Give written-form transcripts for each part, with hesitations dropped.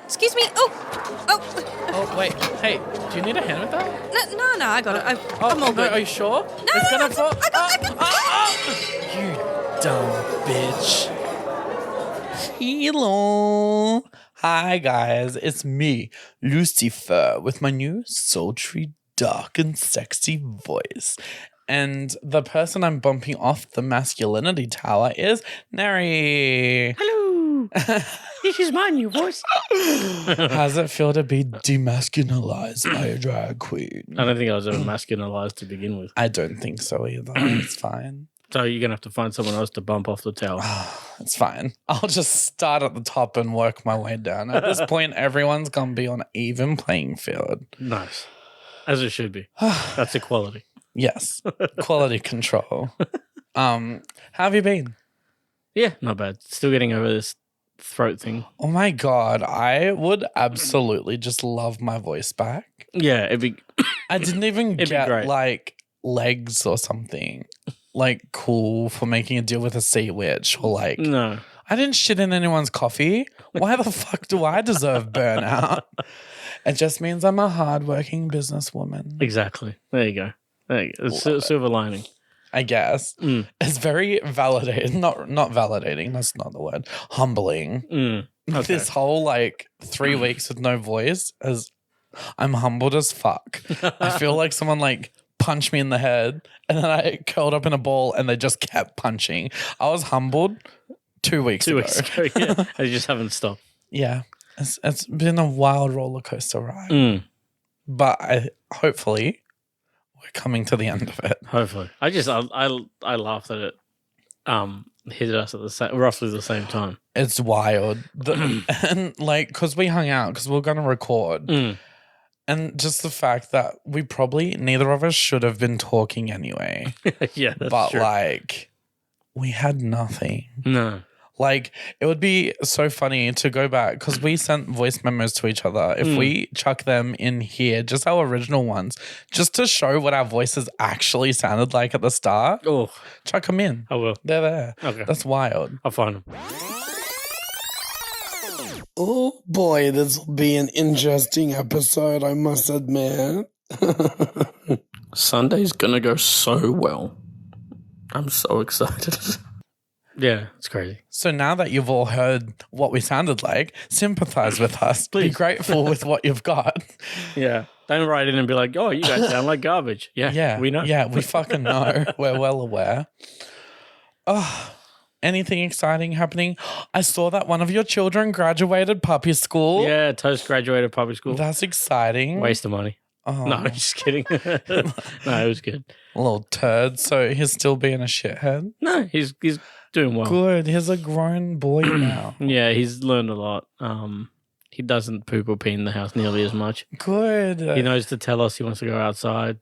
Excuse me. Oh, wait. Hey, do you need a hand with that? No, I got it. I'm all no, good. are you sure? No, It's no, gonna fall. I got You dumb bitch. Hello. Hi, guys. It's me, Lucy-Furr, with my new sultry, dark, and sexy voice. And the person I'm bumping off the masculinity tower is Nery. Hello. This is my new voice. How does it feel to be demasculinized by a drag queen? I don't think I was ever masculinized to begin with. I don't think so either. It's fine. So you're going to have to find someone else to bump off the tower. It's fine. I'll just start at the top and work my way down. At this point, everyone's going to be on an even playing field. Nice. As it should be. That's equality. Yes. Quality control. How have you been? Yeah, not bad. Still getting over this throat thing. Oh my God. I would absolutely just love my voice back. Yeah, it'd be... I didn't even It'd be get great. like legs or something like cool for making a deal with a sea witch or like... No. I didn't shit in anyone's coffee. Why the fuck do I deserve burnout? It just means I'm a hardworking businesswoman. Exactly. There you go. It's silver lining. I guess. It's very validating. Not validating. That's not the word. Humbling. Okay. This whole like 3 weeks with no voice is I'm humbled as fuck. I feel like someone like punched me in the head and then I curled up in a ball and they just kept punching. I was humbled 2 weeks ago. 2 weeks ago, yeah. I just haven't stopped. Yeah. It's been a wild roller coaster ride. But hopefully we're coming to the end of it. Hopefully. I laughed at it. Hit us at roughly the same time. It's wild. And like, because we hung out, because we were going to record. And just the fact that we probably, neither of us should have been talking anyway. Yeah, that's but true. like, we had nothing. No. Like, it would be so funny to go back because we sent voice memos to each other. If we chuck them in here, just our original ones, just to show what our voices actually sounded like at the start, Oh, chuck them in. I will. They're there. Okay. That's wild. I'll find them. Oh boy, this will be an interesting episode, I must admit. Sunday's gonna go so well. I'm so excited. Yeah, it's crazy. So now that you've all heard what we sounded like, sympathize with us. Be grateful with what you've got. Yeah. Don't write in and be like, oh, you guys sound like garbage. Yeah. Yeah. We know. Yeah, we fucking know. We're well aware. Oh, anything exciting happening? I saw that one of your children graduated puppy school. Yeah, Toast graduated public school. That's exciting. Waste of money. Oh, No, just kidding. No, it was good. little turd. So he's still being a shithead. No, he's doing well. Good. He's a grown boy now. Yeah, he's learned a lot. He doesn't poop or pee in the house nearly as much. Good. He knows to tell us he wants to go outside.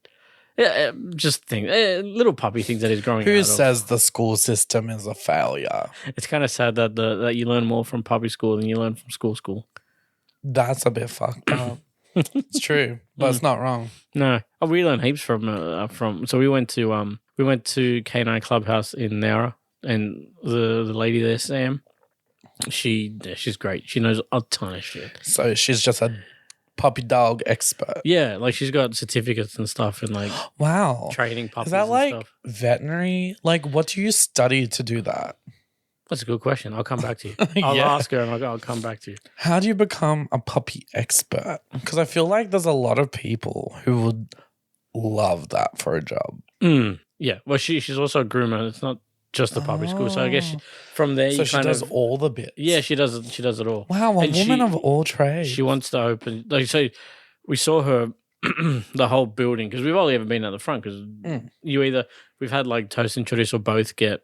Yeah, just things, little puppy things that he's growing Who out of. says the school system is a failure? It's kind of sad that that you learn more from puppy school than you learn from school. That's a bit fucked up. It's true, but it's not wrong. No, we learned heaps from. So we went to Canine Clubhouse in Nery, and the lady there, Sam, she's great. She knows a ton of shit. So she's just a puppy dog expert. Yeah, like she's got certificates and stuff, and like Wow. training puppies Is that and like stuff. veterinary? Like, what do you study to do that? That's a good question. I'll come back to you. I'll Yeah. ask her, and I'll come back to you. How do you become a puppy expert? Because I feel like there's a lot of people who would love that for a job. Yeah, well, she's also a groomer. It's not just a puppy school, so I guess from there So you she kind does of all the bits. yeah, she does it all. Wow, a And woman she- of all trades. She wants to open, like, so we saw her, the whole building, because we've only ever been at the front, because we've had like Toast and Chorizo both get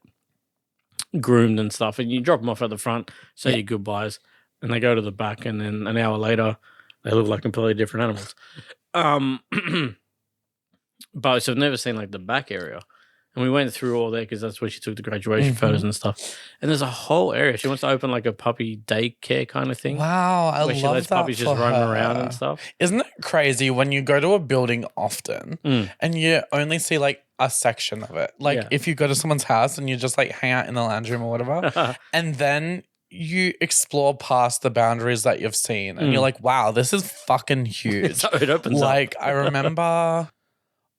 groomed and stuff, and you drop them off at the front, say your goodbyes, and they go to the back, and then an hour later, they look like completely different animals. But so I've never seen like the back area. And we went through all there because that's where she took the graduation photos and stuff. And there's a whole area. She wants to open like a puppy daycare kind of thing. Wow, I where she love lets that puppies just for roam her. around and stuff. Isn't it crazy when you go to a building often and you only see like a section of it? Like Yeah. if you go to someone's house and you just like hang out in the lounge room or whatever, and then you explore past the boundaries that you've seen and you're like, wow, this is fucking huge. So it opens up. Like, I remember,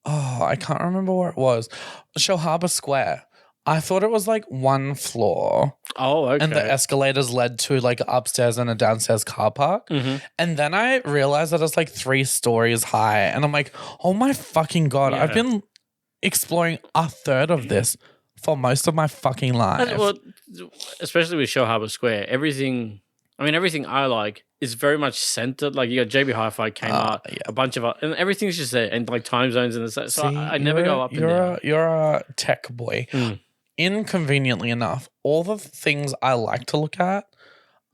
I can't remember where it was. Shell Harbour Square. I thought it was like one floor. Oh, okay. And the escalators led to like upstairs and a downstairs car park. Mm-hmm. And then I realized that it's like 3 stories high. And I'm like, oh my fucking God. Yeah. I've been exploring a third of this for most of my fucking life. Well, especially with Shell Harbour Square, everything I like is very much centered. Like you got JB Hi-Fi, Kmart, a bunch of and everything's just there, and like time zones and so See, I never go up and down. You're a tech boy. Inconveniently enough, all the things I like to look at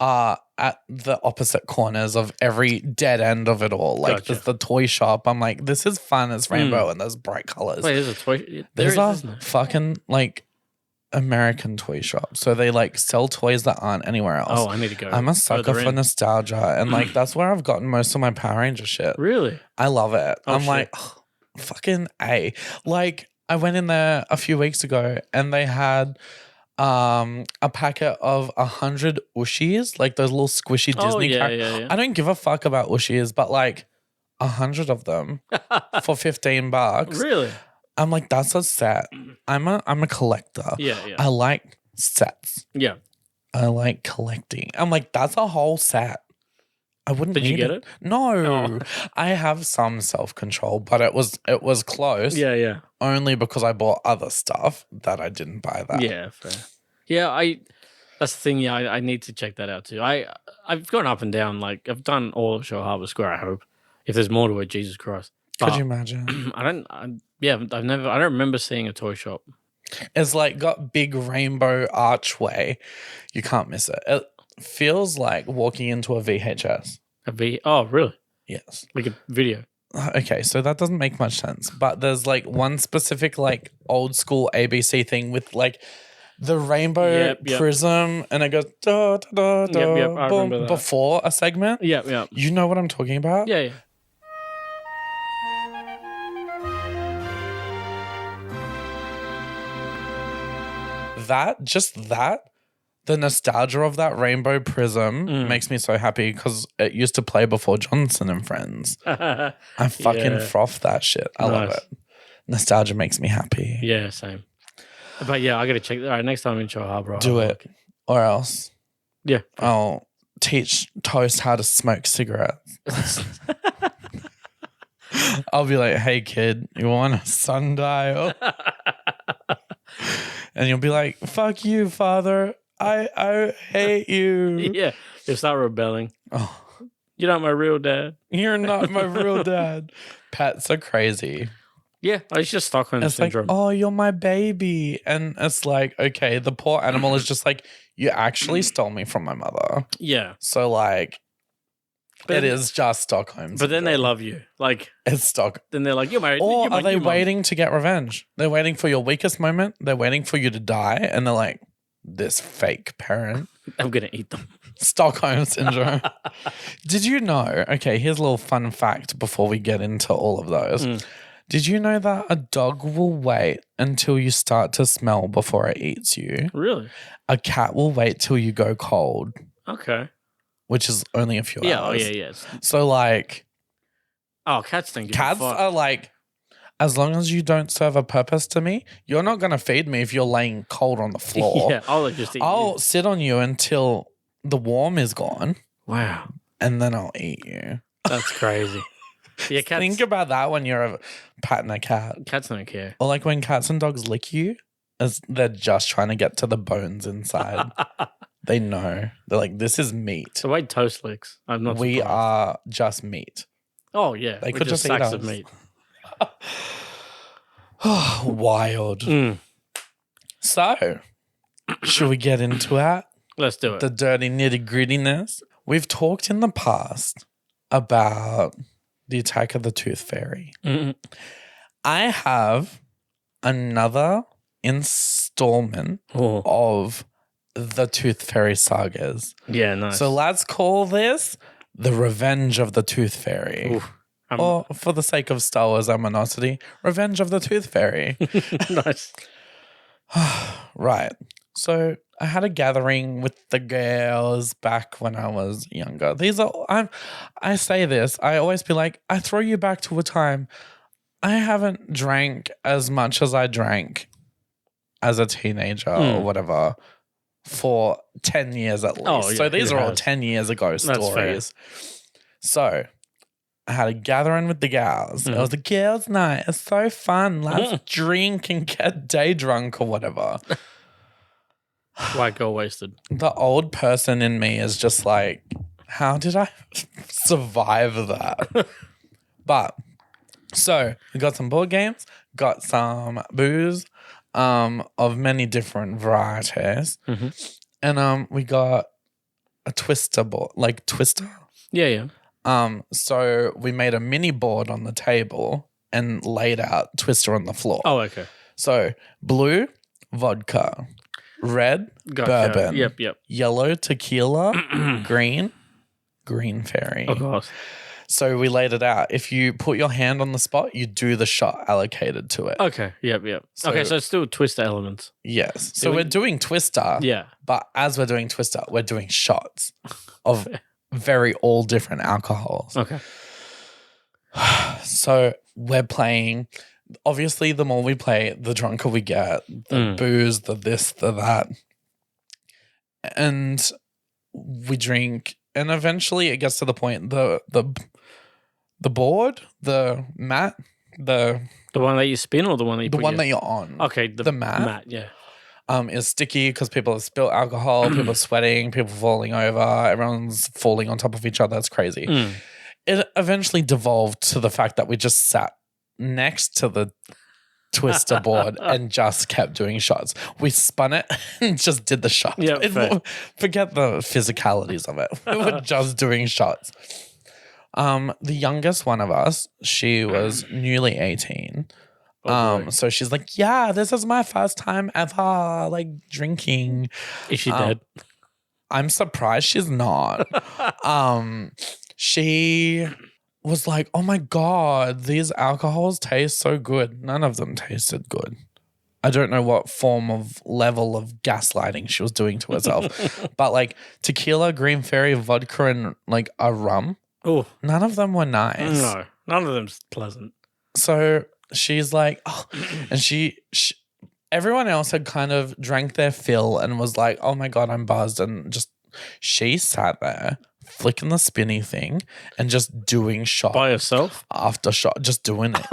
are at the opposite corners of every dead end of it all. Like there's the toy shop. I'm like, this is fun. It's rainbow and there's bright colors. Wait, there's a toy. There's a fucking like American toy shop. So they like sell toys that aren't anywhere else. Oh, I need to go. I'm a sucker for nostalgia. And like that's where I've gotten most of my Power Ranger shit. Really? I love it. Oh, I'm like, fucking A. Like I went in there a few weeks ago and they had a packet of 100 Aussies, like those little squishy Disney characters. Yeah. I don't give a fuck about Aussies, but like 100 of them for $15. Really? I'm like, that's a set. I'm a collector. Yeah. I like sets. Yeah. I like collecting. I'm like, that's a whole set. I wouldn't. Did you get it? No, I have some self-control, but it was close. Yeah. Only because I bought other stuff that I didn't buy that. Yeah, fair. Yeah, that's the thing. Yeah, I need to check that out too. I've gone up and down. Like I've done all of Shell Harbour Square. I hope. If there's more to it, Jesus Christ. Could you imagine? I don't remember seeing a toy shop. It's like got big rainbow archway. You can't miss it. It feels like walking into a VHS. Oh, really? Yes. Like a video. Okay, so that doesn't make much sense. But there's like one specific like old school ABC thing with like the rainbow prism and it goes da da da da I remember that. before a segment. Yeah. You know what I'm talking about? Yeah. That, the nostalgia of that rainbow prism makes me so happy because it used to play before Johnson and Friends. I fucking froth that shit. I love it. Nostalgia makes me happy. Yeah, same. But yeah, I got to check that. All right, next time I'm in Shell Harbour, I'll do it. Or else. Yeah. I'll teach Toast how to smoke cigarettes. I'll be like, hey, kid, you want a sundial? And you'll be like, fuck you, father. I hate you. Yeah. You'll start rebelling. Oh. You're not my real dad. You're not my real dad. Pets are crazy. Yeah. It's just Stockholm syndrome. Like, oh, you're my baby. And it's like, okay, the poor animal is just like, you actually stole me from my mother. Yeah. So like, it is just Stockholm syndrome. But then they love you. Like, it's Stockholm. Then they're like, you're married. Or are they waiting to get revenge? They're waiting for your weakest moment. They're waiting for you to die. And they're like, this fake parent. I'm going to eat them. Stockholm syndrome. Did you know? Okay, here's a little fun fact before we get into all of those. Did you know that a dog will wait until you start to smell before it eats you? Really? A cat will wait till you go cold. Okay. Which is only a few hours. Oh, yeah. So like... Oh, cats think cats are like, as long as you don't serve a purpose to me, you're not going to feed me if you're laying cold on the floor. Yeah, I'll just eat I'll you. sit on you until the warm is gone. Wow. And then I'll eat you. That's crazy. Yeah, cats. Think about that when you're patting a cat. Cats don't care. Or like when cats and dogs lick you, as they're just trying to get to the bones inside. They know. They're like, this is meat. The way Toast licks, I'm not We surprised. are just meat. Oh, yeah. They We're could just eat sacks us. of meat. Wild. So, should we get into it? Let's do it. The dirty nitty grittiness. We've talked in the past about the attack of the Tooth Fairy. I have another installment of the Tooth Fairy sagas. Yeah, nice. So let's call this The Revenge of the Tooth Fairy. Oof. Or for the sake of Star Wars aminosity, Revenge of the Tooth Fairy. Nice. Right. So I had a gathering with the girls back when I was younger. I say this, I always be like, I throw you back to a time I haven't drank as much as I drank as a teenager or whatever for 10 years at least. Oh, yeah, so these who are all has? 10 years ago stories. So I had a gathering with the gals. It was a girls' night. It's so fun. Let's drink and get day drunk or whatever. White girl wasted. The old person in me is just like, how did I survive that? But so we got some board games, got some booze, of many different varieties, and we got a twister board, like twister. Yeah. So we made a mini board on the table and laid out twister on the floor. Oh, okay. So blue, vodka, red, Gotcha. bourbon, Yep. yellow, tequila, green fairy. Of course. So we laid it out. If you put your hand on the spot, you do the shot allocated to it. Okay. Yep. Okay, so it's still twister elements. Yes. So we're doing twister. Yeah. But as we're doing twister, we're doing shots of very all different alcohols. Okay. So we're playing. Obviously, the more we play, the drunker we get. The booze, the this, the that. And we drink. And eventually it gets to the point, the board, the mat, the one that you spin or the one that you that you're on. Okay, the mat, yeah. Is sticky because people have spilled alcohol, people are sweating, people falling over, everyone's falling on top of each other. It's crazy. It eventually devolved to the fact that we just sat next to the twister board and just kept doing shots. We spun it and just did the shot. Yeah, forget the physicalities of it. We were just doing shots. The youngest one of us, she was newly 18. So she's like, yeah, this is my first time ever, like, drinking. Is she dead? I'm surprised she's not. She was like, oh my God, these alcohols taste so good. None of them tasted good. I don't know what form of level of gaslighting she was doing to herself. But like tequila, green fairy, vodka, and like a rum. Oh, none of them were nice. No, none of them's pleasant. So she's like, oh, and she everyone else had kind of drank their fill and was like, oh my God, I'm buzzed. And just, she sat there flicking the spinny thing and just doing shot by herself after shot, just doing it.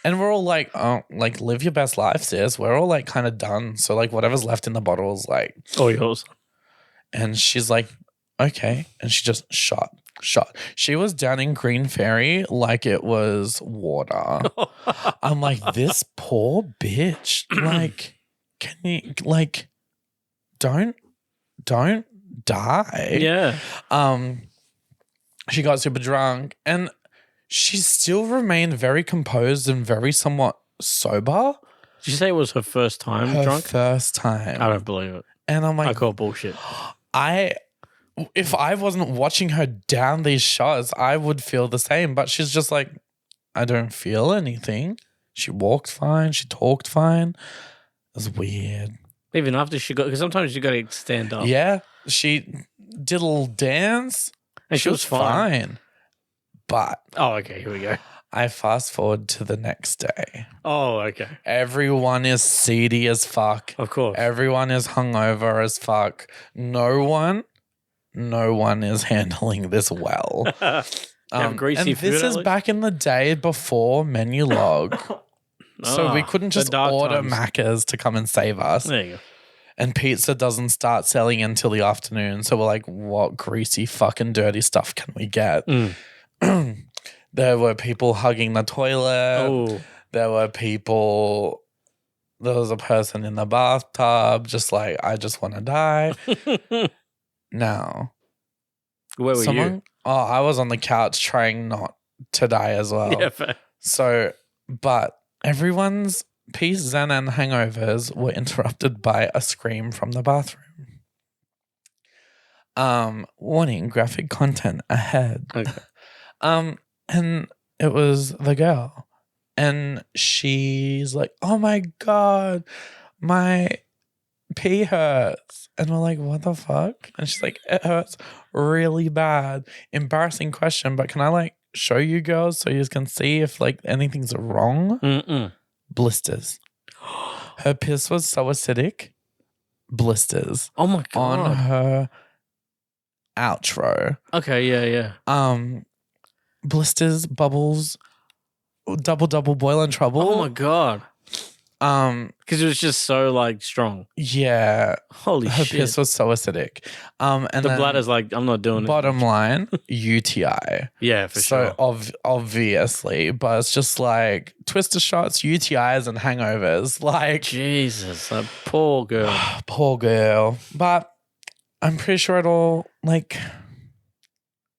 And we're all like, oh, like, live your best life, sis. We're all like kind of done. So like whatever's left in the bottle is like all yours. And she's like, okay. And she just shot. She was downing green fairy like it was water. I'm like, this poor bitch. Like, can you, like, don't die. Yeah. She got super drunk and she still remained very composed and very somewhat sober. Did you say it was her first time Her drunk? first time. I don't believe it. And I'm like, I call bullshit. If I wasn't watching her down these shots, I would feel the same. But she's just like, I don't feel anything. She walked fine. She talked fine. It was weird. Even after she got, because sometimes you got to stand up. Yeah. She did a little dance. And she was fine. But. Oh, okay. Here we go. I fast forward to the next day. Oh, okay. Everyone is seedy as fuck. Of course. Everyone is hungover as fuck. No one is handling this well. Greasy and food this is back in the day before menu log. So we couldn't just order Macca's to come and save us. There you go. And pizza doesn't start selling until the afternoon. So we're like, what greasy fucking dirty stuff can we get? There were people hugging the toilet. Oh. There was a person in the bathtub just like, I just want to die. Now. Where were you? Oh, I was on the couch trying not to die as well. Yeah, fair. So, but everyone's peace, zen, and hangovers were interrupted by a scream from the bathroom. Warning, graphic content ahead. Okay. And it was the girl. And she's like, oh my God, my pee hurts. And we're like, what the fuck? And she's like, it hurts really bad. Embarrassing question, but can I like show you girls so you can see if like anything's wrong? Mm-mm. Blisters. Her piss was so acidic. Blisters Oh my on god. her outro. Okay, yeah. Blisters, bubbles, double boil and trouble. Oh my god. Because it was just so like strong. Yeah. Holy Her shit. piss was so acidic. And The then bladder's like, I'm not doing bottom line, UTI. Yeah, for So sure. obviously, but it's just like twister shots, UTIs, and hangovers. Like Jesus, that poor girl. poor girl. But I'm pretty sure it all like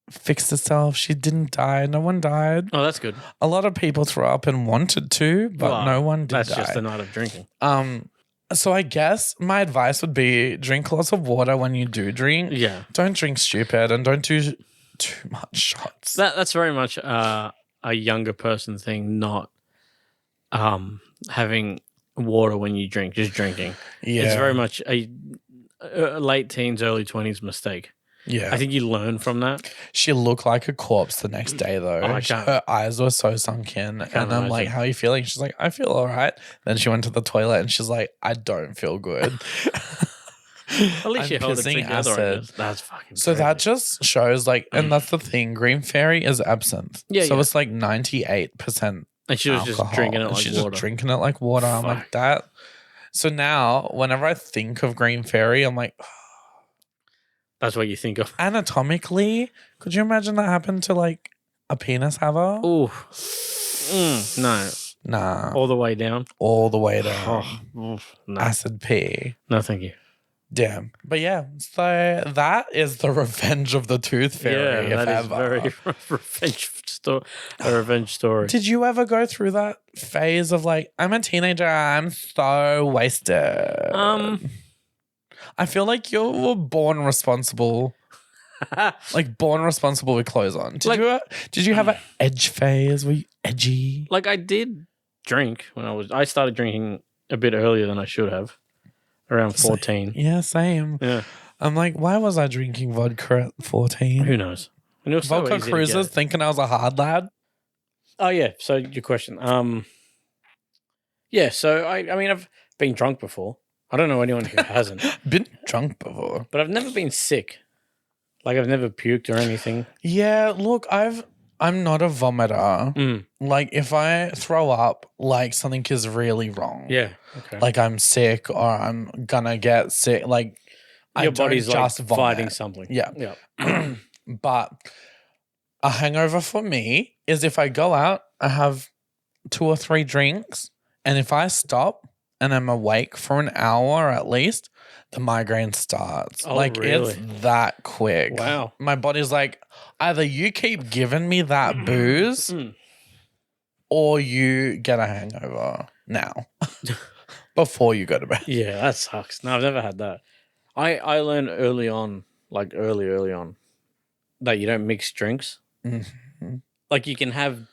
fixed itself. She didn't die. No one died. Oh, that's good. A lot of people threw up and wanted to, but Well, no one did That's die. just the night of drinking. So I guess my advice would be drink lots of water when you do drink. Yeah. Don't drink stupid and don't do too much shots. That's very much a younger person thing, not having water when you drink, just drinking. Yeah. It's very much a late teens, early 20s mistake. Yeah. I think you learn from that. She looked like a corpse the next day, though. Oh, I can't- Her eyes were so sunk in. And I'm like, imagine. how are you feeling? She's like, I feel all right. Then she went to the toilet and she's like, I don't feel good. At least I'm you held it pissing together. I acid. guess. That's fucking So crazy. that just shows, like, and that's the thing. Green Fairy is absinthe. Yeah, So yeah. it's like 98% And she was just alcohol, drinking it and like she's water. just drinking it like water. I'm like, Fuck. that. So now, whenever I think of Green Fairy, I'm like, That's what you think of. anatomically, could you imagine that happened to like a penis haver? Ooh. No. Nah, All the way down. all the way down. Oh, no. Acid pee. No, thank you. Damn. But yeah, so that is the revenge of the tooth fairy. Yeah, if that is ever. very a revenge story. Did you ever go through that phase of like, I'm a teenager, I'm so wasted? I feel like you were born responsible. Like born responsible with clothes on. Did you have an edge phase? Were you edgy? Like I did drink when I started drinking a bit earlier than I should have, around 14. Yeah, same. Yeah, I'm like, why was I drinking vodka at 14? who knows? And it was so Vodka easy to cruises, get. thinking I was a hard lad. Oh yeah. So your question. Yeah. So I mean I've been drunk before. I don't know anyone who hasn't, Been drunk before. but I've never been sick. Like I've never puked or anything. Yeah, look, I'm not a vomiter. Mm. Like if I throw up, like something is really wrong. Yeah. Okay. Like I'm sick or I'm gonna get sick. Like I your don't body's just like vomit. fighting something. Yeah. Yeah. But a hangover for me is if I go out, I have 2 or 3 drinks, and if I stop and I'm awake for an hour at least, the migraine starts. Oh, like really? it's that quick. Wow. My body's like, either you keep giving me that booze Mm. or you get a hangover now before you go to bed. Yeah, that sucks. No, I've never had that. I learned early on, like early on, that you don't mix drinks. Mm-hmm. Like you can have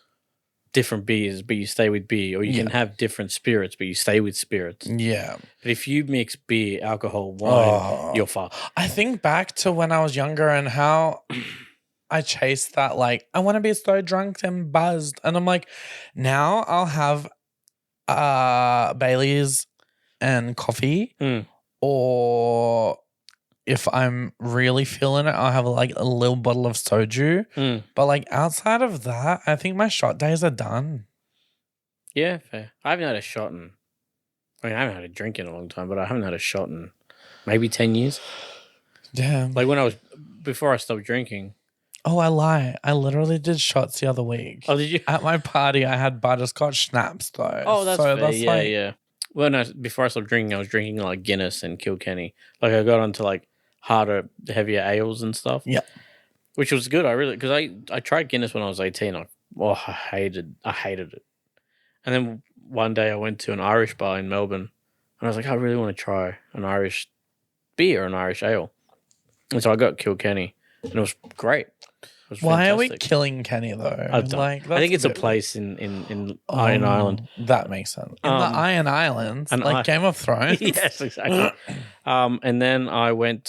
different beers, but you stay with beer, or you can have different spirits, but you stay with spirits. Yeah. But if you mix beer, alcohol, wine, you're fucked. I think back to when I was younger and how I chased that, like, I want to be so drunk and buzzed. And I'm like, now I'll have Bailey's and coffee, Mm. or if I'm really feeling it, I'll have like a little bottle of soju. Mm. But like outside of that, I think my shot days are done. Yeah, fair. I haven't had a shot in. I haven't had a drink in a long time, but I haven't had a shot in maybe 10 years. Damn. Like before I stopped drinking. Oh, I lie. I literally did shots the other week. Oh, did you? At my party, I had butterscotch snaps though. Oh, that's fair. Yeah, like, yeah. Well, no, before I stopped drinking, I was drinking like Guinness and Kilkenny. Like I got onto like harder, heavier ales and stuff. Yeah. Which was good. Because I tried Guinness when I was 18. I hated it. And then one day I went to an Irish bar in Melbourne and I was like, I really want to try an Irish beer, an Irish ale. And so I got Kilkenny and it was great. It was Why are we fantastic. killing Kenny though? I don't- I think it's a bit- place in Iron Island. That makes sense. In the Iron Islands, an like Game of Thrones. Yes, exactly. And then I and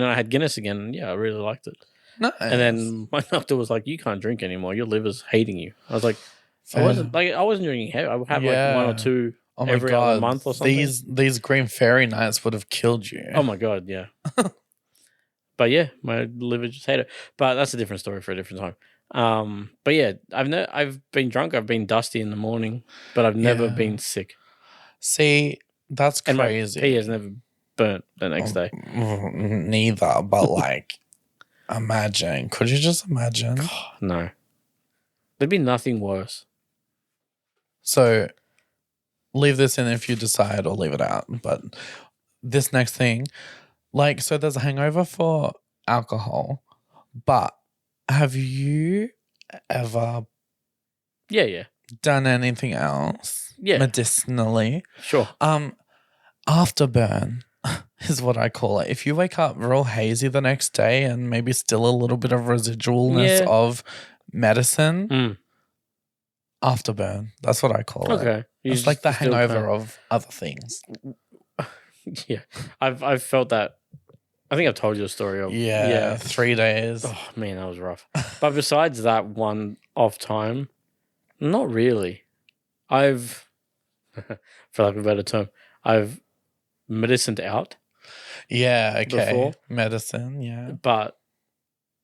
then I had Guinness again. And yeah, I really liked it. Nice. And then my doctor was like, "You can't drink anymore. Your liver's hating you." I was like, Fair. I wasn't drinking heavy. I would have like one or two Oh my every God. other month or something. These Green Fairy nights would have killed you. Oh my God, yeah. But yeah, my liver just hated it. But that's a different story for a different time. But yeah, I've been drunk. I've been dusty in the morning, but I've never been sick. See, that's And my crazy. pee has never burnt the next day. Neither, but like, imagine. Could you just imagine? No, there'd be nothing worse. So, leave this in if you decide, or leave it out. But this next thing, like, so there's a hangover for alcohol, but have you ever Yeah, done anything else? Yeah. Medicinally? sure. Afterburn is what I call it. If you wake up real hazy the next day and maybe still a little bit of residualness Yeah. of medicine, Mm. afterburn. That's what I call it. Okay, It's like the hangover of other things. Yeah, I've felt that. I think I've told you a story of. Yeah, 3 days. Oh man, that was rough. But besides that one off time, not really. I've, for lack of a better term, I've medicined out, Yeah, okay. Before? Medicine, yeah. but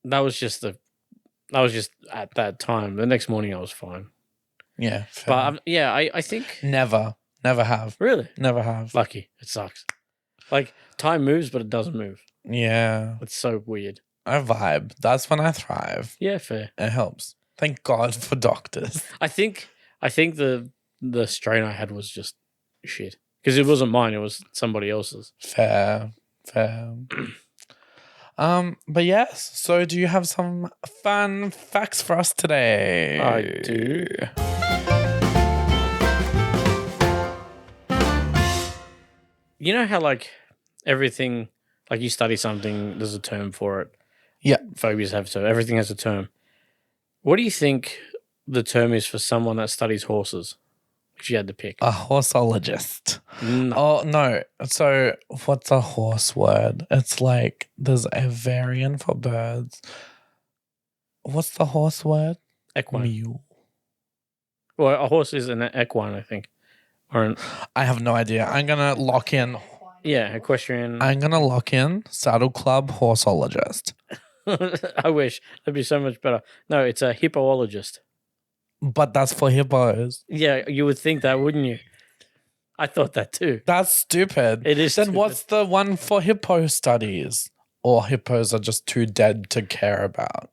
that was just at that time. The next morning I was fine. Yeah. fair. But I think never have. really Never have. lucky. It sucks. Like time moves, but it doesn't move. Yeah. It's so weird. I vibe. That's when I thrive. Yeah, fair. It helps. Thank God for doctors. I think the strain I had was just shit because it wasn't mine; it was somebody else's. Fair. But yes, so do you have some fun facts for us today? I do. You know how like everything, like you study something, there's a term for it. Yeah. Phobias have so everything has a term. What do you think the term is for someone that studies horses? If you had to pick. A horsologist. No. Oh, no. So what's a horse word? It's like there's a variant for birds. What's the horse word? Equine. Mule. Well, a horse is an equine, I think. Or an I have no idea. I'm going to lock in. equestrian. I'm going to lock in Saddle Club horsologist. I wish. That'd be so much better. No, it's a hippoologist. But that's for hippos. Yeah, you would think that, wouldn't you? I thought that too. That's stupid. It is Then stupid. what's the one for hippo studies? Or hippos are just too dead to care about?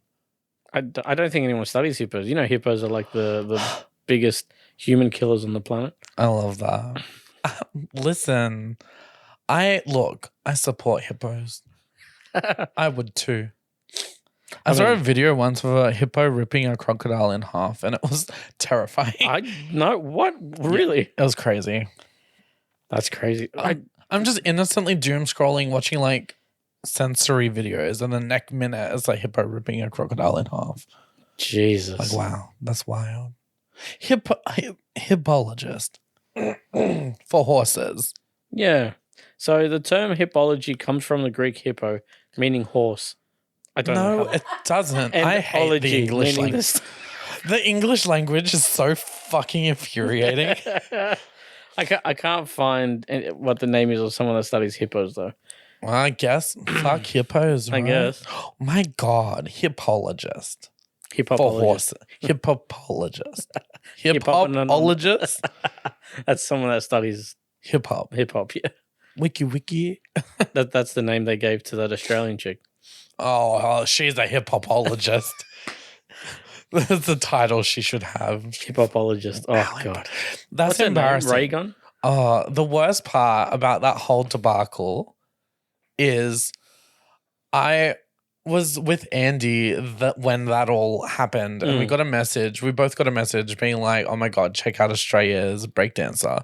I don't think anyone studies hippos. You know, hippos are like the biggest human killers on the planet. I love that. Listen, I support hippos. I would too. I saw a video once of a hippo ripping a crocodile in half, and it was terrifying. What? Really? It was crazy. That's crazy. I'm just innocently doom scrolling, watching like sensory videos, and the next minute it's like hippo ripping a crocodile in half. Jesus. Like, wow, that's wild. Hippologist for horses. Yeah. So the term hippology comes from the Greek hippo, meaning horse. I don't know. No, it doesn't. And I hate ology, the English meaning language. The English language is so fucking infuriating. I can't find what the name is of someone that studies hippos though. Well, I guess fuck hippos. I Right? guess. My God, hippologist for Hippopologist. horse. Hippopologist. Hippopologist. Hippopologist. That's someone that studies Hip hop. hip hop. Yeah, Wiki. that's the name they gave to that Australian chick. Oh, she's a hippopologist. That's the title she should have. Hippopologist. Oh god, That's what's her name? embarrassing. Raygun. The worst part about that whole debacle is I was with Andy when that all happened, and we got a message. We both got a message being like, "Oh my God, check out Australia's breakdancer,"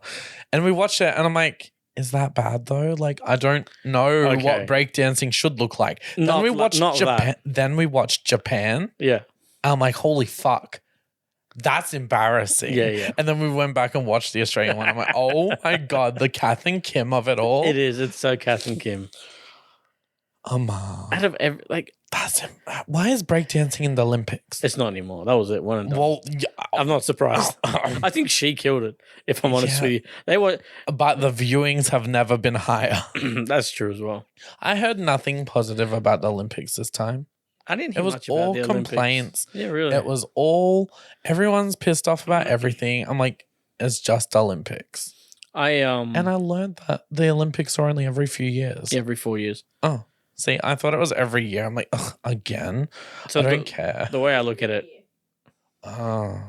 and we watched it, and I'm like, is that bad though? Like, I don't know Okay. what breakdancing should look like. Not then we li- watched not Japan. that. Then we watched Japan. Yeah. I'm like, holy fuck. That's embarrassing. Yeah. And then we went back and watched the Australian one. I'm like, oh my God, the Kath and Kim of it all. It is. It's so Kath and Kim. Out of every, like, Why is breakdancing in the Olympics? it's not anymore. That was it. One and done. Well, I'm not surprised. I think she killed it, if I'm honest Yeah. with you. They were. but the viewings have never been higher. That's true as well. I heard nothing positive about the Olympics this time. I didn't hear It was much about all the Olympics. complaints. Yeah, really. It was all, everyone's pissed off about everything. I'm like, it's just Olympics. And I learned that the Olympics are only every few years. every 4 years. Oh, see, I thought it was every year. I'm like, ugh, again? So I don't care. The way I look at it. Oh.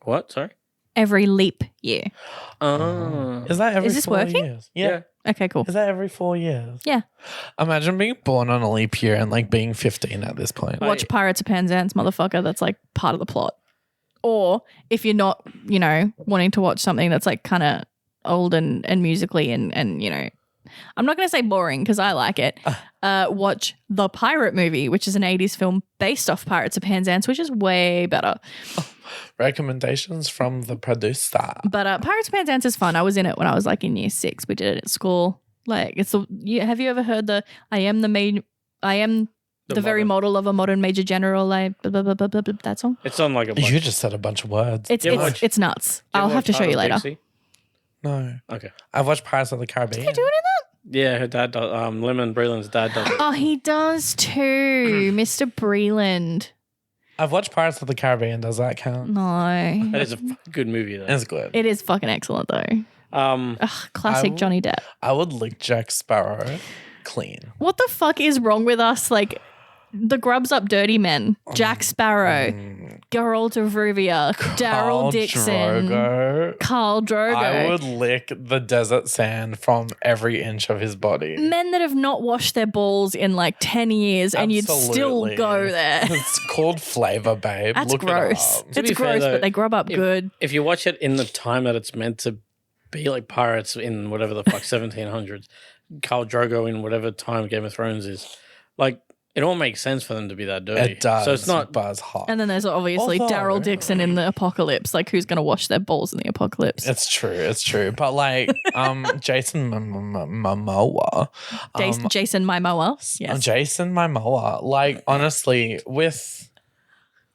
What? Sorry. Every leap year. Oh. Is that every Is this 4 working? years? Yeah. Okay, cool. Is that every 4 years? Yeah. Imagine being born on a leap year and like being 15 at this point. Watch Pirates of Penzance, motherfucker. That's like part of the plot. Or if you're not, wanting to watch something that's like kind of old and musically and I'm not going to say boring because I like it. Watch The Pirate Movie, which is an 80s film based off Pirates of Penzance, which is way better. Recommendations from the producer. But Pirates of Penzance is fun. I was in it when I was like in year 6. We did it at school. Like have you ever heard the very model of a modern major general, like blah, blah, blah, blah, blah, blah, that song? It's on like a bunch. You just said a bunch of words. It's nuts. I'll have to show you later. Dixie? No. Okay. I've watched Pirates of the Caribbean. Doing it Yeah, her dad does. Lemon Breland's dad does it. Oh, he does too, Mr. Breland. I've watched Pirates of the Caribbean. Does that count? No, That is a good movie though. It's good. it is fucking excellent though. Classic I- Johnny Depp. I would lick Jack Sparrow clean. What the fuck is wrong with us? Like, the Grubs Up Dirty Men, Jack Sparrow, Geralt of Rivia, Khal Daryl Dixon, Drogo. Carl Drogo. I would lick the desert sand from every inch of his body. Men that have not washed their balls in like 10 years and you'd still Absolutely. go there. It's called Flavor, babe. That's Look gross. It up. To be It's fair, gross, though, but they grub up good. If you watch it in the time that it's meant to be, like pirates in whatever the fuck 1700s, Khal Drogo in whatever time Game of Thrones is, like it all makes sense for them to be that dirty. It does. So it's not. Buzz hot. And then there's obviously Although- Daryl Dixon in the apocalypse. Like, who's going to wash their balls in the apocalypse? It's true. It's true. But like, Jason Momoa. Jason Momoa. Yes. Jason Momoa. Like, honestly, with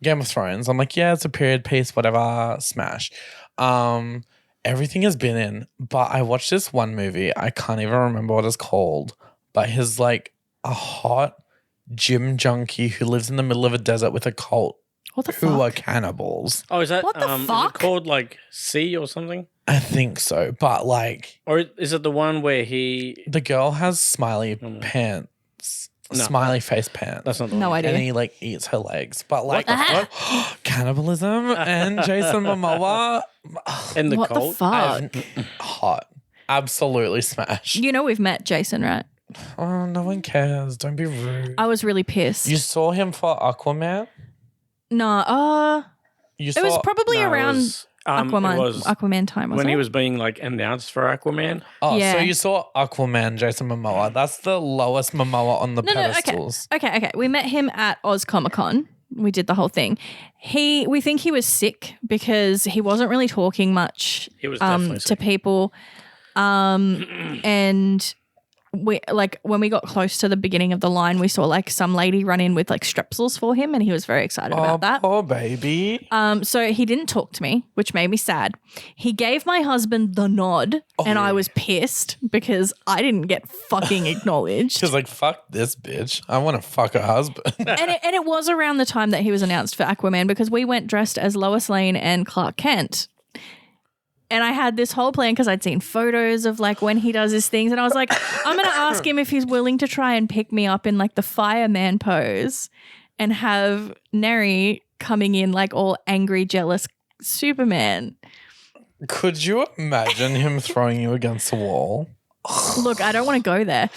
Game of Thrones, I'm like, yeah, it's a period piece, whatever, smash. Everything has been in, but I watched this one movie. I can't even remember what it's called, but he's like a hot gym junkie who lives in the middle of a desert with a cult What the who fuck? are cannibals. Oh, is that What the Is fuck? it called like C or something? I think so, but like Or is it the one where he? the girl has smiley pants, No. smiley face pants. That's not the No one. idea. And he like eats her legs, but like the fuck? cannibalism and Jason Momoa, And the What the cult. fuck? hot, absolutely smash. You know we've met Jason, right? Oh, no one cares. Don't be rude. I was really pissed. You saw him for Aquaman. No, You it saw was probably No, it around was, it Aquaman. was Aquaman time, wasn't when it? he was being like announced for Aquaman. Oh, Yeah. so you saw Aquaman, Jason Momoa. That's the lowest Momoa on the No, pedestals. okay. We met him at Oz Comic Con. We did the whole thing. We think he was sick because he wasn't really talking much He was definitely to sick. people. And we like when we got close to the beginning of the line, we saw like some lady run in with like strepsils for him, and he was very excited Oh, about that. poor baby. So he didn't talk to me, which made me sad. He gave my husband the nod, and I was pissed because I didn't get fucking acknowledged. She's like, fuck this bitch. I want to fuck her husband. and it was around the time that he was announced for Aquaman because we went dressed as Lois Lane and Clark Kent. And I had this whole plan because I'd seen photos of like when he does his things. And I was like, I'm going to ask him if he's willing to try and pick me up in like the fireman pose and have Nery coming in like all angry, jealous Superman. Could you imagine him throwing you against the wall? Look, I don't want to go there.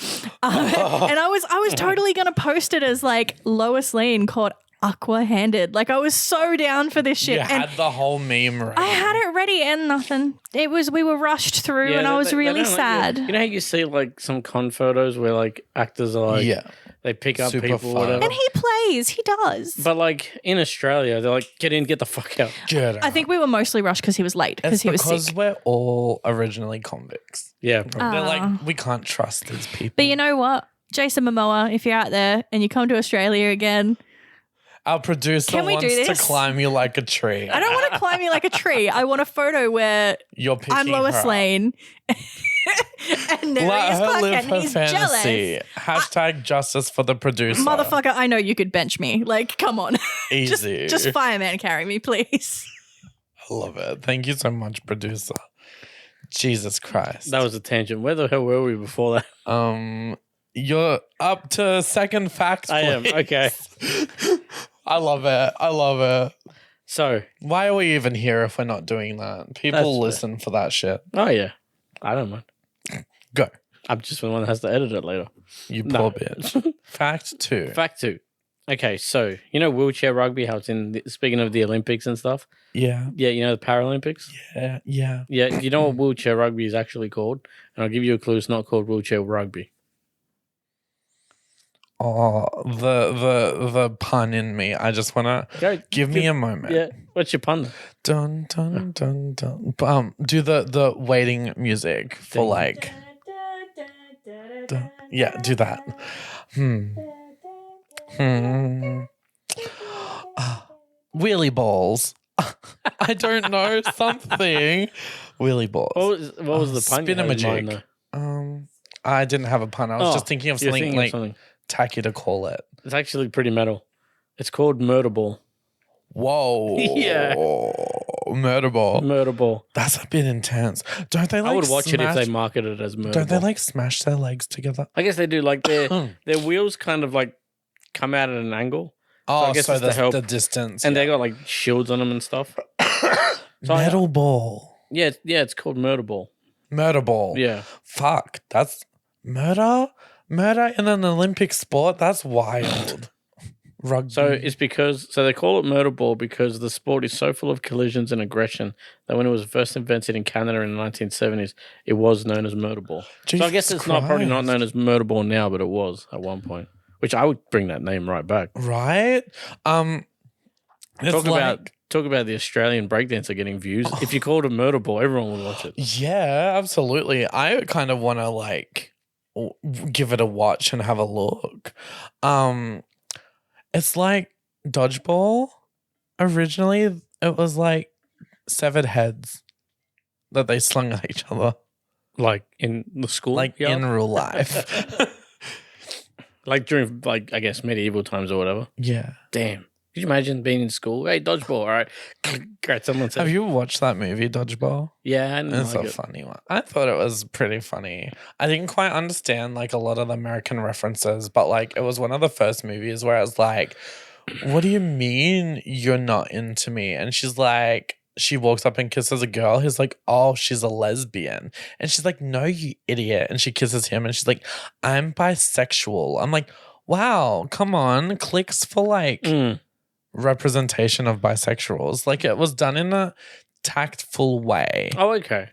And I was totally going to post it as like Lois Lane caught aqua-handed. Like I was so down for this shit. You And had the whole meme ready. I had it ready and nothing. We were rushed through and I was really sad. You know how you see like some con photos where like actors are like, they pick up Super people or fun. whatever. And he plays. He does. But like in Australia, they're like, get in, get the fuck out. I think we were mostly rushed because he was late, because he was because sick. we're all originally convicts. Yeah, probably. They're like, we can't trust these people. But you know what? Jason Momoa, if you're out there and you come to Australia again, Our producer Can we do wants to this? climb you like a tree. I don't want to climb you like a tree. I want a photo where You're picking I'm Lois her up. Lane and Nery Let is her Clark live Kent and her he's fantasy. jealous. Hashtag justice for the producer. Motherfucker, I know you could bench me. Like, come on. Easy. just fireman carry me, please. I love it. Thank you so much, producer. Jesus Christ. That was a tangent. Where the hell were we before that? You're up to second fact. I am. please. Okay. I love it. I love it. So, Why are we even here if we're not doing that? People That's fair. listen for that shit. oh yeah, I don't mind. Go. I'm just the one that has to edit it later. You No. poor bitch. Fact 2. Fact 2. Okay, so you know wheelchair rugby, how it's speaking of the Olympics and stuff. Yeah. Yeah, you know the Paralympics. Yeah. Yeah. Yeah, you know what wheelchair rugby is actually called, and I'll give you a clue. It's not called wheelchair rugby. Oh, the pun in me. I just want to give me a moment. Yeah, what's your pun? Dun dun dun dun. Do the waiting music for Ding. like. Yeah, do that. Wheelie balls. I don't know something. Wheelie balls. What was the pun? you had in mind, Spin-a-magic. though? I didn't have a pun. I was just thinking of you're something thinking like of something. tacky to call it. It's actually pretty metal. It's called murder ball. Whoa. Yeah. Murder ball. Murder ball. That's a bit intense. Don't they like I would watch it if smash- they marketed it as murder Don't they ball. like smash their legs together? I guess they do. Like their wheels kind of like come out at an angle, Oh, I guess so it's to help. the distance. and yeah. they got like shields on them and stuff. So Metal ball. Yeah, it's called murder ball. Murder ball. Yeah. Fuck. That's murder? Murder in an Olympic sport? That's wild. Rugby. So it's because they call it murder ball because the sport is so full of collisions and aggression that when it was first invented in Canada in the 1970s, it was known as murder ball. So I guess Jesus it's probably not Christ. known as murder ball now, but it was at one point. Which I would bring that name right back. Right? It's Talk about the Australian breakdancer getting views. If you called it murder ball, everyone would watch it. Yeah, absolutely. I kind of want to like give it a watch and have a look. It's like dodgeball. Originally, it was like severed heads that they slung at each other, Like in the school, like in real life. like during like I guess medieval times or whatever. Yeah. Damn. Could you imagine being in school? Hey, dodgeball, all right. Great, someone said. Have you watched that movie, Dodgeball? Yeah, I didn't It's like a it. funny one. I thought it was pretty funny. I didn't quite understand like a lot of the American references, but like it was one of the first movies where I was like, what do you mean you're not into me? And she's like, she walks up and kisses a girl. He's like, oh, she's a lesbian. And she's like, no, you idiot. And she kisses him and she's like, I'm bisexual. I'm like, wow, come on. Clicks for like representation of bisexuals. Like it was done in a tactful way. Oh, okay.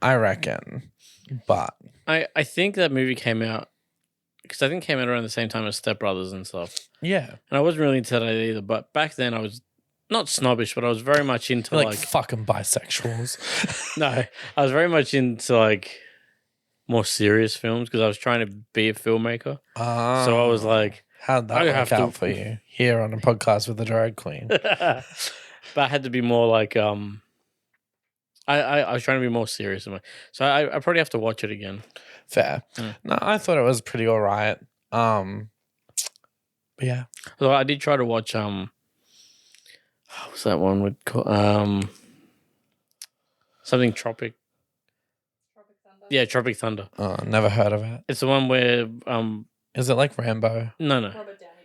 I reckon. But I think that movie came out because I think it came out around the same time as Step Brothers and stuff. yeah. And I wasn't really into that either. But back then I was not snobbish, but I was very much into Like, like fucking bisexuals. no, I was very much into like more serious films because I was trying to be a filmmaker. So I was like, how'd that I work have out to- for you here on a podcast with the drag queen? but I had to be more like I was trying to be more serious. So I probably have to watch it again. Fair. Mm. No, I thought it was pretty all right. But yeah. Although I did try to watch what's that one with something Tropic. Yeah, Tropic Thunder. Never heard of it. It's the one where Is it like Rambo? no.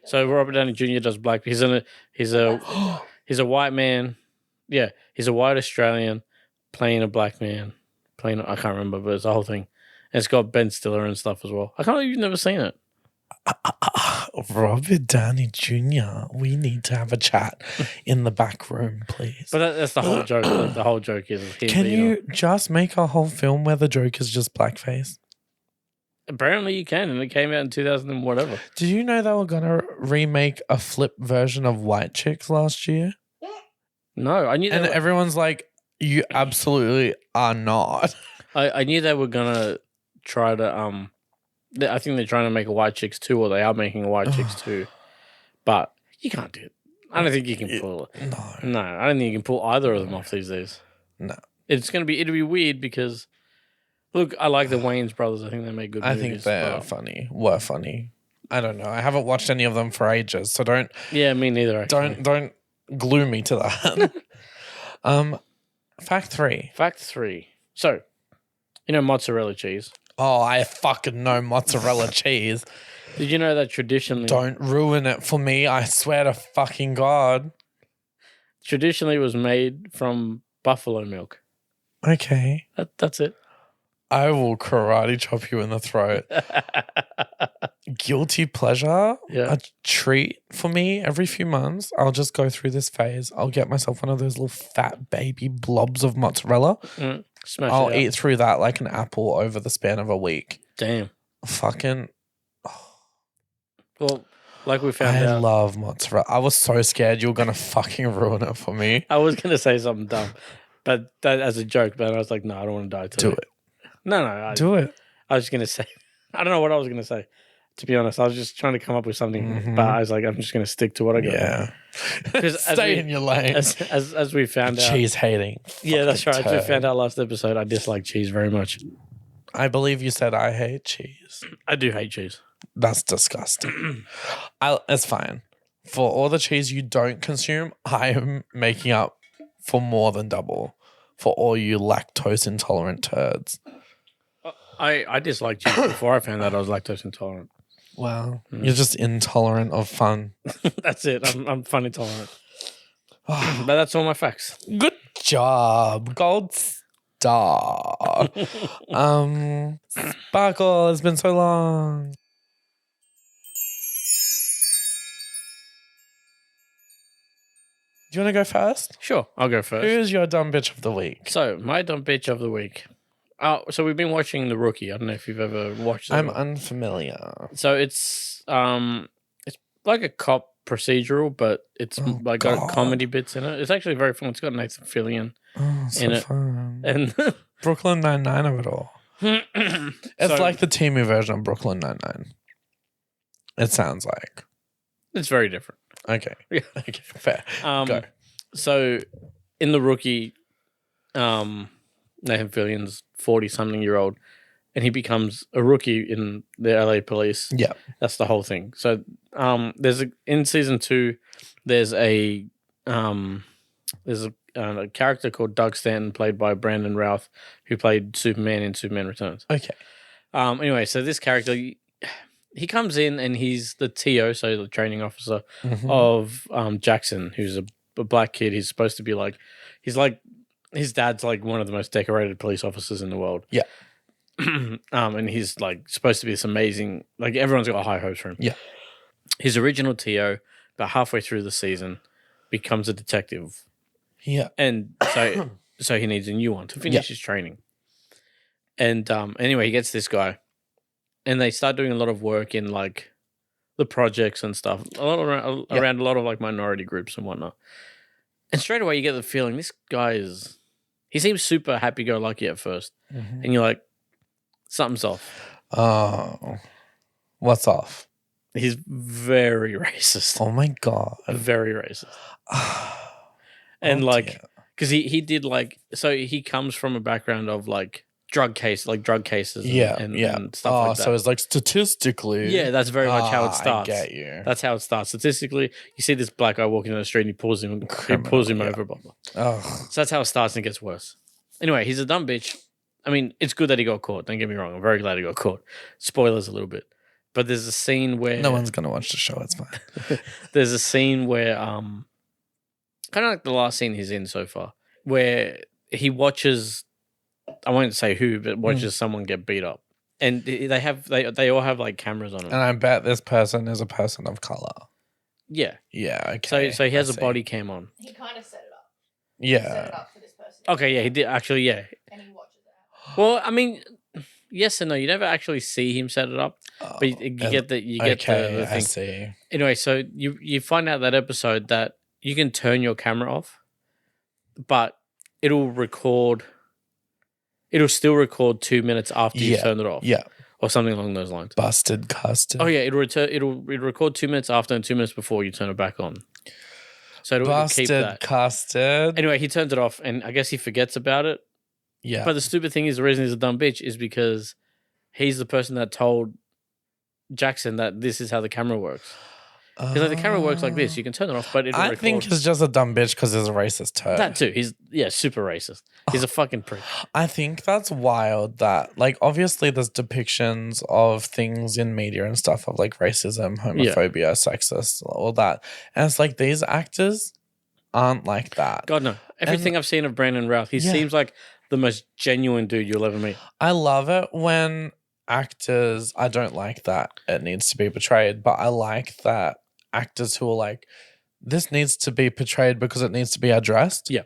So Robert Downey Jr. does black. He's a white man. Yeah, he's a white Australian playing a black man. I can't remember, but it's the whole thing. And it's got Ben Stiller and stuff as well. I can't believe you've never seen it. Robert Downey Jr., we need to have a chat in the back room, please. But that's the whole joke. The whole joke is him Can being you just make a whole film where the joke is just blackface? apparently you can, and it came out in 2000 and whatever. Did you know they were going to remake a flip version of White Chicks last year? No, I knew And everyone's like, you absolutely are not. I knew they were gonna try to I think they're trying to make a White Chicks 2, or they are making a White Chicks 2, but you can't do it. I don't think you can pull it. No, I don't think you can pull either of them off these days. No. It'll be weird because look, I like the Wayans brothers. I think they make good movies. I think they're funny. Were funny. I don't know. I haven't watched any of them for ages, so don't. Yeah, me neither. Actually. Don't glue me to that. Fact 3. Fact 3. So, mozzarella cheese. Oh, I fucking know mozzarella cheese. Did you know that traditionally? Don't ruin it for me. I swear to fucking God. Traditionally, it was made from buffalo milk. Okay. That's it. I will karate chop you in the throat. Guilty pleasure, Yeah. a treat for me every few months. I'll just go through this phase. I'll get myself one of those little fat baby blobs of mozzarella. Smash I'll it out. eat through that like an apple over the span of a week. Damn. Fucking, Well, like we found I out. love mozzarella. I was so scared you were going to fucking ruin it for me. I was gonna say something dumb, but that as a joke. But I was like, no, I don't want to die today. Do it. No. Do it. I was just gonna say. I don't know what I was gonna say. To be honest, I was just trying to come up with something, but I was like, I'm just gonna stick to what I got. Yeah. Because Stay in your lane. as we found out. Cheese hating. Yeah, that's right. Fucking As we found turd. out last episode, I dislike cheese very much. I believe you said I hate cheese. I do hate cheese. That's disgusting. It's fine. For all the cheese you don't consume, I am making up for more than double for all you lactose intolerant turds. I disliked cheese before I found out I was lactose intolerant. Wow. You're just intolerant of fun. That's it. I'm fun intolerant. But that's all my facts. Good job. Gold star. Sparkle, it's been so long. Do you want to go first? Sure, I'll go first. Who's your dumb bitch of the week? So, my dumb bitch of the week. So we've been watching The Rookie. I don't know if you've ever watched it. I'm unfamiliar. So it's like a cop procedural, but it's got God. comedy bits in it. It's actually very fun. It's got Nathan Fillion Oh, so in it. fun. And Brooklyn Nine-Nine of it all. It's like the Timu version of Brooklyn Nine-Nine. It sounds like. it's very different. Okay. Yeah. Okay, fair. Go. So in The Rookie, Nathan Fillion's 40-something-year-old, and he becomes a rookie in the LA police. Yeah. That's the whole thing. So in season 2, there's a character called Doug Stanton, played by Brandon Routh, who played Superman in Superman Returns. Okay. Anyway, so this character, he comes in and he's the TO, so the training officer of Jackson, who's a black kid. He's supposed to be his dad's like one of the most decorated police officers in the world. Yeah. And he's like supposed to be this amazing, like everyone's got high hopes for him. Yeah. His original TO, about halfway through the season, becomes a detective. Yeah. And so he needs a new one to finish his training. And anyway, he gets this guy, and they start doing a lot of work in like the projects and stuff, around a lot of like minority groups and whatnot. And straight away, you get the feeling this guy he seems super happy-go-lucky at first, and you're like, something's off. Oh. What's off? He's very racist. Oh my God. Very racist. And like, because he did like, so he comes from a background of like drug cases and stuff like that. So it's like statistically. Yeah, that's very much how it starts. I get you. That's how it starts. Statistically, you see this black guy walking down the street and he pulls him over, blah, blah. Oh. So that's how it starts and it gets worse. Anyway, he's a dumb bitch. I mean, it's good that he got caught. Don't get me wrong. I'm very glad he got caught. Spoilers a little bit. But there's a scene where... No one's going to watch the show. It's fine. There's a scene where... kind of like the last scene he's in so far, where he watches... I won't say who, but watches someone get beat up. and they all have like cameras on them. And I bet this person is a person of color. Yeah. Yeah. Okay. So he has I a see. body cam on. He kind of set it up. Yeah. up for this person. Okay, yeah, he did actually. Yeah. And he watches it. Well, I mean, yes and no. You never actually see him set it up, but you get the Okay, the I thing. see. Anyway, so you find out that episode that you can turn your camera off, but it'll record. It'll still record 2 minutes after you turn it off. Yeah. Or something along those lines. Busted custard. Oh yeah, it'll record 2 minutes after and 2 minutes before you turn it back on. So it'll keep Busted that. custard. Anyway, he turns it off, and I guess he forgets about it. Yeah. But the stupid thing is, the reason he's a dumb bitch is because he's the person that told Jackson that this is how the camera works. Because like the camera works like this, you can turn it off, but it'll I record. think he's just a dumb bitch because he's a racist turd. That too. He's super racist. He's a fucking prick. I think that's wild that, like, obviously there's depictions of things in media and stuff of, like, racism, homophobia, sexist, all that. And it's like, these actors aren't like that. God, no. Everything I've seen of Brandon Routh, he seems like the most genuine dude you'll ever meet. I love it when actors, I don't like that it needs to be portrayed, but I like that actors who are like, this needs to be portrayed because it needs to be addressed. Yeah.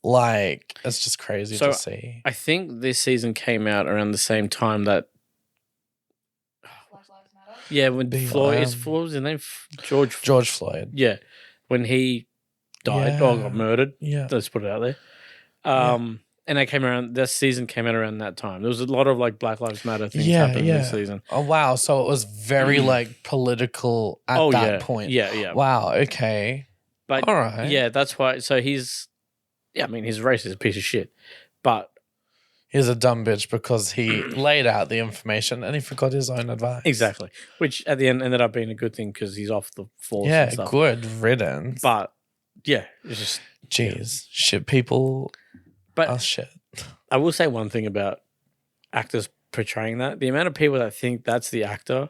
Like, it's just crazy to see. I think this season came out around the same time that. Black Lives Matter. Yeah, when Floyd, what was his name? George Floyd. Yeah, when he died or got murdered. Yeah. Let's put it out there. And that came around. This season came out around that time. There was a lot of like Black Lives Matter things happening this season. Oh wow! So it was very like political at that point. Yeah. Wow. Okay. But all right. Yeah, that's why. So he's, I mean, he's racist, a piece of shit, but he's a dumb bitch because he laid out the information and he forgot his own advice. Exactly. Which at the end ended up being a good thing because he's off the force. Yeah. And stuff. Good riddance. But yeah, it's just jeez, shit. People. But oh shit. I will say one thing about actors portraying that. The amount of people that think that's the actor.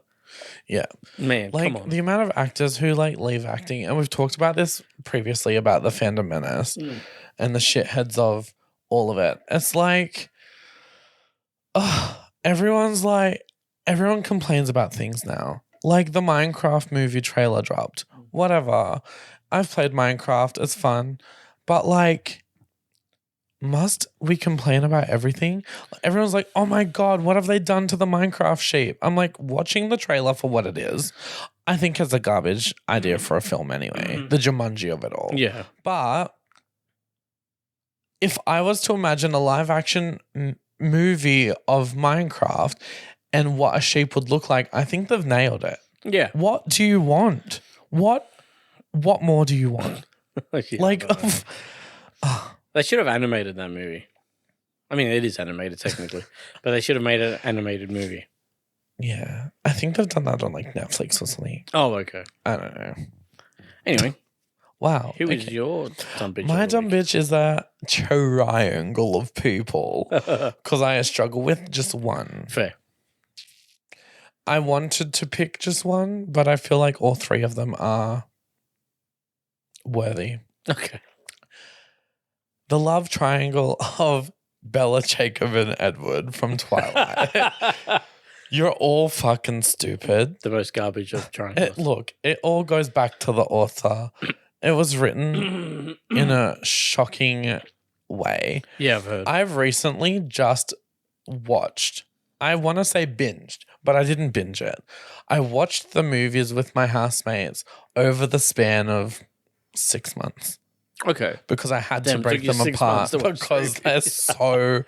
Yeah. Man, like, come on. The amount of actors who like leave acting, and we've talked about this previously about the fandom menace and the shitheads of all of it. It's like, everyone complains about things now. Like the Minecraft movie trailer dropped. Whatever. I've played Minecraft. It's fun. But like, must we complain about everything? Everyone's like, oh my God, what have they done to the Minecraft sheep? I'm like, watching the trailer for what it is, I think it's a garbage idea for a film anyway. The Jumanji of it all. Yeah. But if I was to imagine a live action movie of Minecraft and what a sheep would look like, I think they've nailed it. Yeah. What do you want? What more do you want? Like, they should have animated that movie. I mean, it is animated technically, but they should have made an animated movie. Yeah. I think they've done that on like Netflix or something. Oh, okay. I don't know. Anyway. Wow. Who is your dumb bitch? My dumb bitch is a triangle of people because I struggle with just one. Fair. I wanted to pick just one, but I feel like all three of them are worthy. Okay. The love triangle of Bella, Jacob, and Edward from Twilight. You're all fucking stupid. The most garbage of triangles. Look, it all goes back to the author. It was written in a shocking way. Yeah, I've heard. I've recently just watched, I want to say binged, but I didn't binge it. I watched the movies with my housemates over the span of 6 months. Okay. Because I had Damn, to break took you them 6 apart months to watch because three they're movies. so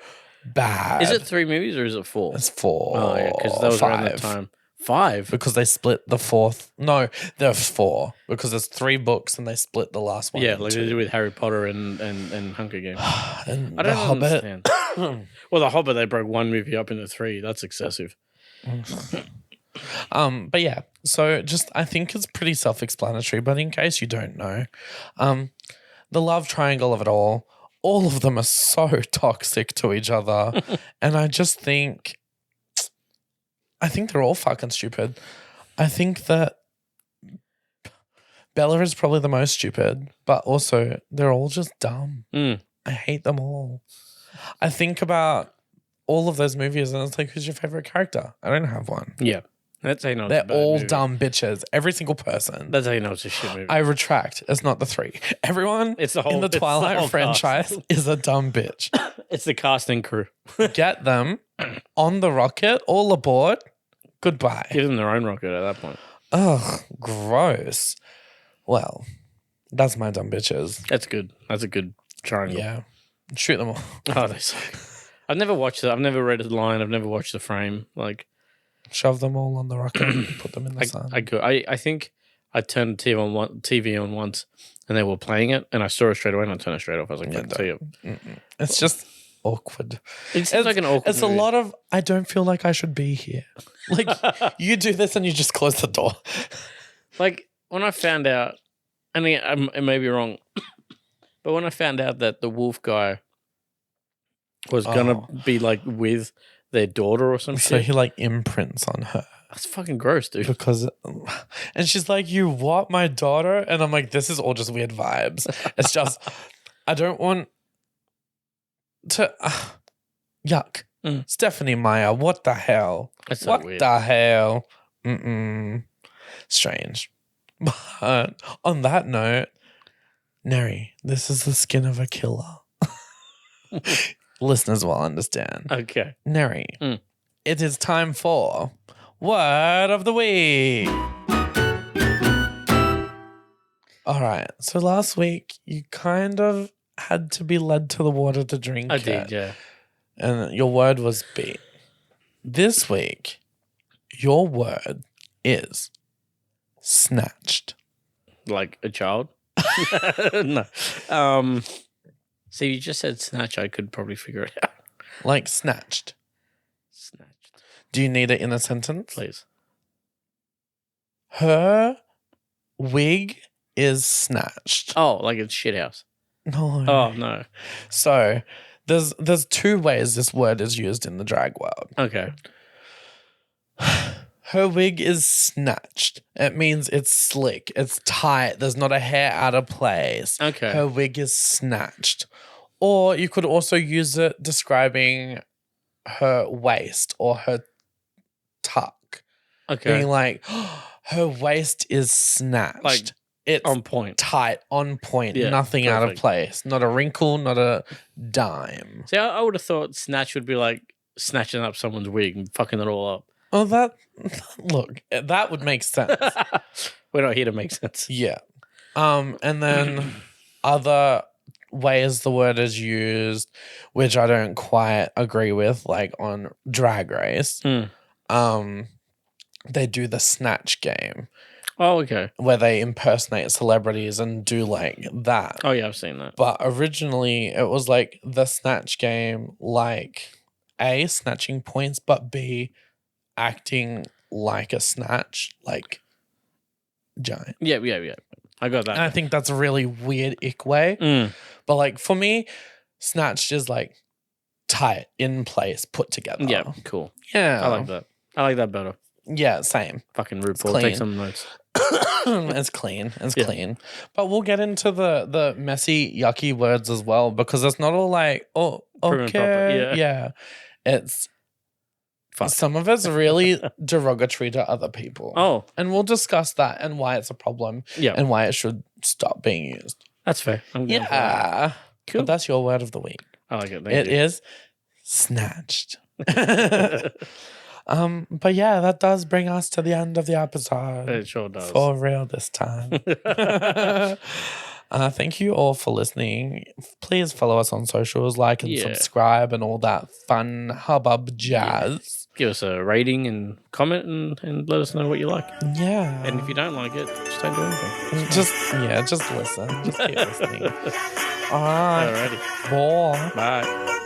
bad. Is it 3 movies or is it 4? It's 4. Oh, yeah, because that was around that 5. time. 5? Because they split the 4th. No, there's 4. Because there's 3 books and they split the last one. Yeah, into like 2. they did with Harry Potter and Hunger Games. And I don't The Hobbit. understand. Well, The Hobbit, they broke one movie up into 3. That's excessive. But yeah, so just I think it's pretty self-explanatory, but in case you don't know, the love triangle of it all of them are so toxic to each other. And I think they're all fucking stupid. I think that Bella is probably the most stupid, but also they're all just dumb. I hate them all. I think about all of those movies, and it's like, who's your favorite character? I don't have one. Yeah. That's how you know it's They're a bad all movie. dumb bitches. Every single person. That's how you know it's a shit movie. I retract. It's not the three. Everyone It's the whole- in the it's the Twilight whole franchise cast. is a dumb bitch. It's the casting crew. Get them on the rocket, all aboard. Goodbye. Give them their own rocket at that point. Ugh, gross. Well, that's my dumb bitches. That's good. That's a good triangle. Yeah. Shoot them all. Oh, they suck. I've never watched it. I've never read the line. I've never watched the frame. Like, Shove them all on the rocket. Put them in the sun. I think I turned the TV on once, and they were playing it, and I saw it straight away, and I turned it straight off. I was like, "Fuck you." It's just awkward. It seems like an awkward. It's movie. a lot of, I don't feel like I should be here. Like, you do this and you just close the door. Like when I found out, I mean, I may be wrong, but when I found out that the wolf guy was gonna be like with their daughter or some So shit, he like imprints on her. that's fucking gross, dude. Because, and she's like, you what, my daughter? And I'm like, this is all just weird vibes. It's just, I don't want to, yuck. Stephanie Meyer, what the hell? That's so what weird. the hell? Strange. But on that note, Nery, this is the skin of a killer. Listeners will understand. Okay. Nery, it is time for Word of the Week. All right. So last week, you kind of had to be led to the water to drink I it. did, yeah. And your word was beat. This week, your word is snatched. Like a child? No. So you just said snatch. I could probably figure it out. Like snatched. Snatched. Do you need it in a sentence? Please. Her wig is snatched. Oh, like it's shithouse. No. Oh, no. So there's two ways this word is used in the drag world. Okay. Her wig is snatched. It means it's slick, it's tight, there's not a hair out of place. Okay. Her wig is snatched. Or you could also use it describing her waist or her tuck. Okay. Being like, her waist is snatched. Like, it's on point. tight, on point, Yeah, nothing out of perfect. place. Not a wrinkle, not a dime. See, I would have thought snatch would be like snatching up someone's wig and fucking it all up. Oh, look, that would make sense. We're not here to make sense. Yeah. And then other ways the word is used, which I don't quite agree with, like on Drag Race. They do the snatch game Oh, okay. where they impersonate celebrities and do like that. Oh, yeah, I've seen that. But originally it was like the snatch game, like A, snatching points, but B, acting like a snatch, like giant. Yeah. I got And I that. think that's a really weird ick way. But like for me, snatched is like tight, in place, put together. Yeah, cool. Yeah. I like that. I like that better. Yeah, same. Fucking RuPaul. clean. Take some notes. It's clean. It's Yeah. clean. But we'll get into the messy, yucky words as well, because it's not all like, oh, Prim and proper, okay. yeah. It's Fuck. some of it's really derogatory to other people. Oh, And we'll discuss that and why it's a problem yeah. and why it should stop being used. That's fair. I'm down for that. Yeah. Cool. But that's your word of the week. I like it. It Thank you. is snatched. But yeah, that does bring us to the end of the episode. It sure does. For real this time. Thank you all for listening. Please follow us on socials, like and Yeah. subscribe and all that fun hubbub jazz. Give us a rating and comment and let us know what you like. Yeah. And if you don't like it, just don't do anything. just listen. Just keep listening. All right. Alrighty. Bye. Bye.